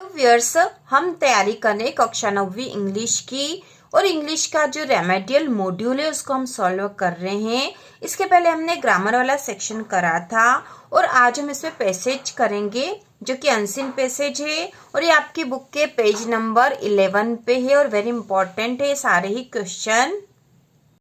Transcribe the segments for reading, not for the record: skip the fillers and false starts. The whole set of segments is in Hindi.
व्यूअर्स, हम तैयारी कर रहे हैं कक्षा 9वीं इंग्लिश की और इंग्लिश का जो रेमेडियल मॉड्यूल है उसको हम सॉल्व कर रहे हैं। इसके पहले हमने ग्रामर वाला सेक्शन करा था और आज हम इसमें पैसेज करेंगे जो कि अनसीन पैसेज है और ये आपकी बुक के पेज नंबर 11 पे है और वेरी इंपॉर्टेंट है सारे ही क्वेश्चन।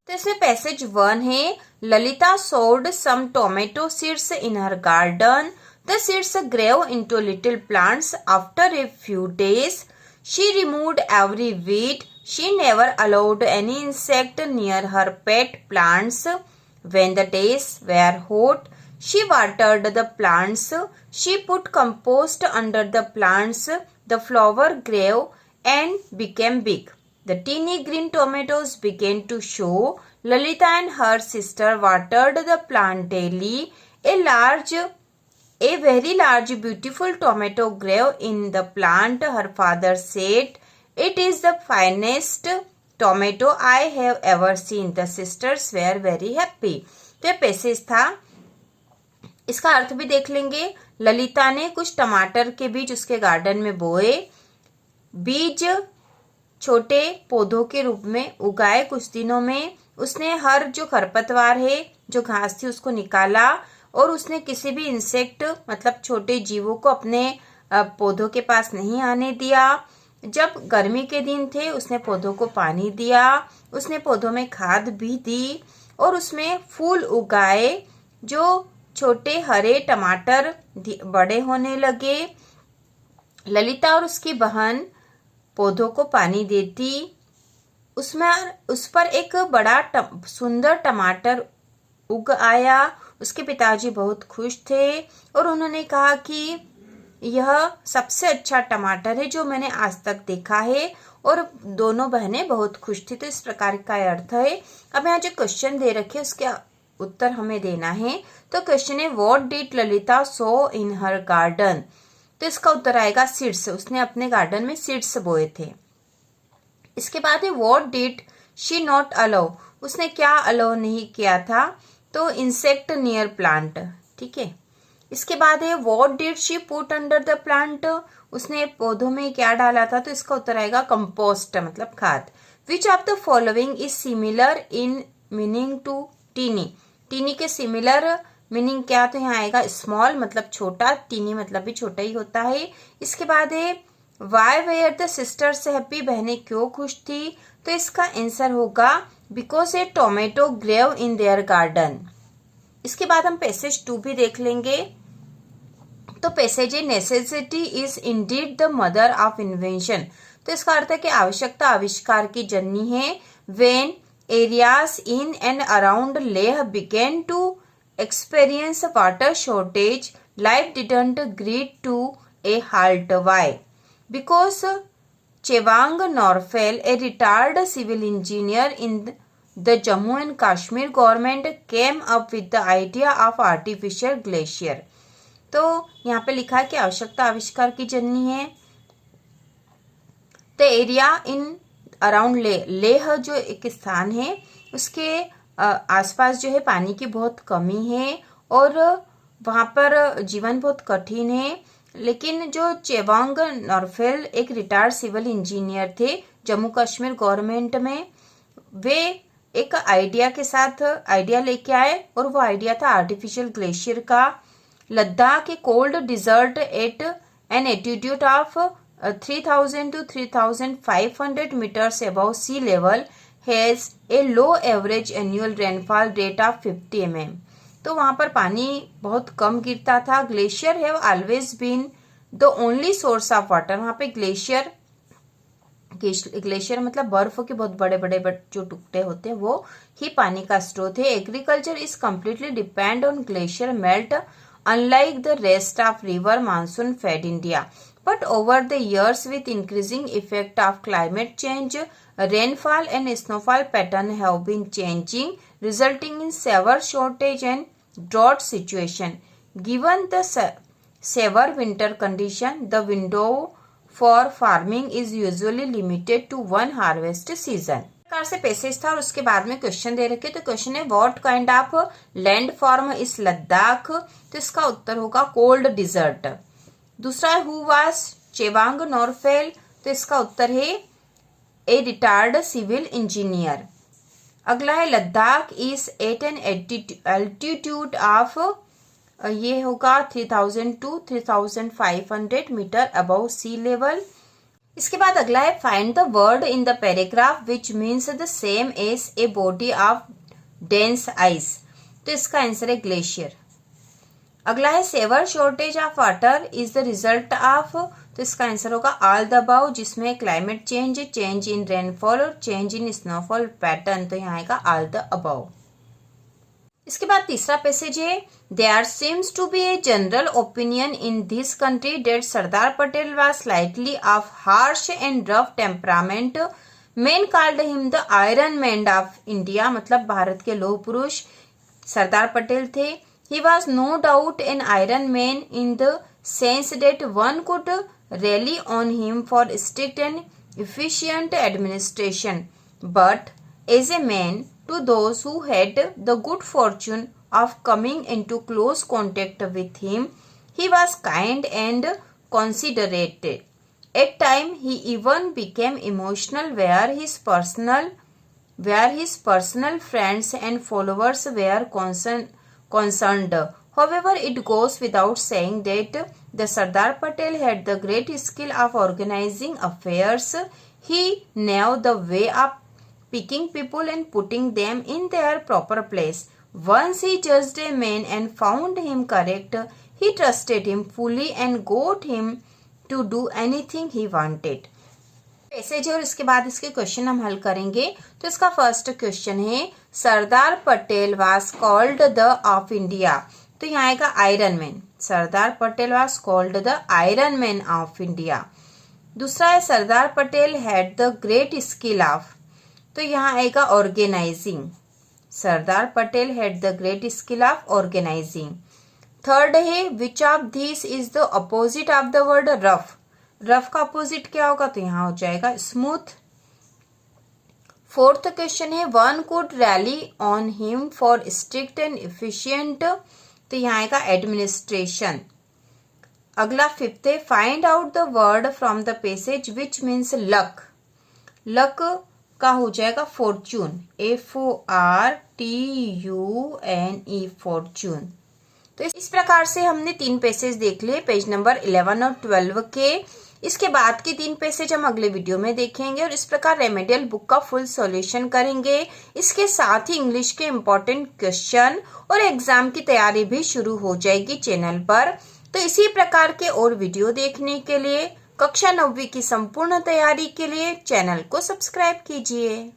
तो इसमें पैसेज 1 है, Lalita sowed some tomato seeds in her garden. The seeds grew into little plants. After a few days, she removed every weed. She never allowed any insect near her pet plants. When the days were hot, she watered the plants. She put compost under the plants. The flower grew and became big. The teeny green tomatoes began to show. Lalita and her sister watered the plant daily. A very large, beautiful tomato grew in the plant. Her father said, "It is the finest tomato I have ever seen." The sisters were very happy. तो ये पैसेज था, इसका अर्थ भी देख लेंगे। ललिता ने कुछ टमाटर के बीज उसके गार्डन में बोए, बीज छोटे पौधों के रूप में उगाए। कुछ दिनों में उसने हर जो खरपतवार है, जो घास थी, उसको निकाला और उसने किसी भी इंसेक्ट मतलब छोटे जीवों को अपने पौधों के पास नहीं आने दिया। जब गर्मी के दिन थे उसने पौधों को पानी दिया, उसने पौधों में खाद भी दी और उसमें फूल उगाए। जो छोटे हरे टमाटर बड़े होने लगे। ललिता और उसकी बहन पौधों को पानी देती, उस पर एक बड़ा सुंदर टमाटर उग आया। उसके पिताजी बहुत खुश थे और उन्होंने कहा कि यह सबसे अच्छा टमाटर है जो मैंने आज तक देखा है, और दोनों बहनें बहुत खुश थी। तो इस प्रकार का अर्थ है। अब यहाँ जो क्वेश्चन दे रखे उसके उत्तर हमें देना है। तो क्वेश्चन है, what did Lalita so in her garden. तो इसका उत्तर आएगा सीड्स। उसने अपने गार्डन में सीड्स बोए थे। इसके बाद है, what did she not allow. उसने क्या अलाउ नहीं किया था, तो इंसेक्ट नियर प्लांट। ठीक है। इसके बाद है, what did she put under the plant. उसने पौधों में क्या डाला था, तो इसका उत्तर आएगा कंपोस्ट मतलब खाद। Which of the following is similar in meaning to tiny. Tiny के सिमिलर मीनिंग क्या, तो यहाँ आएगा स्मॉल मतलब छोटा, टीनी मतलब भी छोटा ही होता है। इसके बाद है, why were the sisters happy. बहनें क्यों खुश थी, तो इसका आंसर होगा because a tomato grew in their garden. इसके बाद हम पैसेज 2 भी देख लेंगे। तो पैसेज है, necessity is Indeed the mother of invention. तो इसका अर्थ है कि आवश्यकता आविष्कार की जननी है। When areas in and around Leh began to experience water shortage, life didn't grind to a halt. Why? Because Chewang Norfel, a retired civil engineer in the Jammu and Kashmir government, came up with the idea of artificial glacier. तो यहाँ पे लिखा है कि आवश्यकता आविष्कार की जननी है। तो एरिया इन अराउंड लेह जो एक स्थान है उसके आसपास जो है पानी की बहुत कमी है और वहां पर जीवन बहुत कठिन है। लेकिन जो चेवांग नॉर्फेल एक रिटायर्ड सिविल इंजीनियर थे जम्मू कश्मीर गवर्नमेंट में, वे एक आइडिया के साथ आइडिया लेके आए और वो आइडिया था आर्टिफिशियल ग्लेशियर का। लद्दाख के cold desert at an altitude of 3000 to 3500 meters above sea level has a low average annual rainfall rate of 50 mm. तो वहां पर पानी बहुत कम गिरता था। Glacier have always been the only source of water. वहां पे ग्लेशियर मतलब बर्फ के बहुत बड़े बड़े जो टुकड़े होते हैं वो ही पानी का स्रोत है। Agriculture is completely depend on glacier melt unlike the rest of river monsoon fed India, but over the years with increasing effect of climate change, rainfall and snowfall pattern have been changing, resulting in severe shortage and drought situation. Given the severe winter condition, the window for farming is usually limited to one harvest season. प्रकार से पैसेज था और उसके बाद में क्वेश्चन दे रखे। तो क्वेश्चन है, what kind of land form is Ladakh. तो इसका उत्तर होगा कोल्ड डिजर्ट। दूसरा है, हु वाज चेवांग नॉरफेल, तो इसका उत्तर है ए रिटायर्ड सिविल इंजीनियर। अगला है Ladakh is at an altitude of, ये होगा 3000 to 3500 metre above sea level. इसके बाद अगला है find the word in the paragraph which means the same as a body of dense ice, तो इसका आंसर है ग्लेशियर। अगला है severe shortage of water is the result of, तो इसका आंसर होगा ऑल द अबव, जिसमें climate change, change in rainfall और चेंज इन स्नोफॉल पैटर्न, तो यहाँ आएगा ऑल द अबव। इसके बाद तीसरा पैसेज है there seems to be a general opinion in this country that Sardar Patel was slightly of harsh and rough temperament, men called him the iron man of India, मतलब भारत के लौह पुरुष सरदार पटेल थे। He was no doubt an iron man in the sense that one could rely on him for strict and efficient administration, but as a man to those who had the good fortune of coming into close contact with him, he was kind and considerate. At times he even became emotional where his personal friends and followers were concerned. However, it goes without saying that the Sardar Patel had the great skill of organizing affairs. He knew the way of picking people and putting them in their proper place. Once he judged a man and found him correct, he trusted him fully and got him to do anything he wanted. Passage है और इसके बाद इसके क्वेश्चन हम हल करेंगे। तो इसका फर्स्ट क्वेश्चन है Sardar Patel was called the of India, तो यहाँ आएगा iron man. Sardar Patel was called the iron man of India. दूसरा है Sardar Patel had the great skill of, तो यहाँ आएगा organising. Sardar Patel had the great skill of organising. Third है which of this is the opposite of the word rough, rough का अपोजिट क्या होगा, तो यहाँ हो जाएगा स्मूथ। फोर्थ क्वेश्चन है one could rally on him for strict and efficient, तो यहाँ आएगा एडमिनिस्ट्रेशन। अगला फिफ्थ है find out the word from the passage which means luck, luck का हो जाएगा फॉर्चून, FORTUNE फॉर्चून। तो इस प्रकार से हमने 3 पैसेज देख लिए पेज नंबर 11 और 12 के। इसके बाद के 3 पैसेज हम अगले वीडियो में देखेंगे और इस प्रकार रेमेडियल बुक का फुल सॉल्यूशन करेंगे। इसके साथ ही इंग्लिश के इम्पोर्टेंट क्वेश्चन और एग्जाम की तैयारी भी शुरू हो जाएगी चैनल पर। तो इसी प्रकार के और वीडियो देखने के लिए कक्षा 9वीं की संपूर्ण तैयारी के लिए चैनल को सब्सक्राइब कीजिए।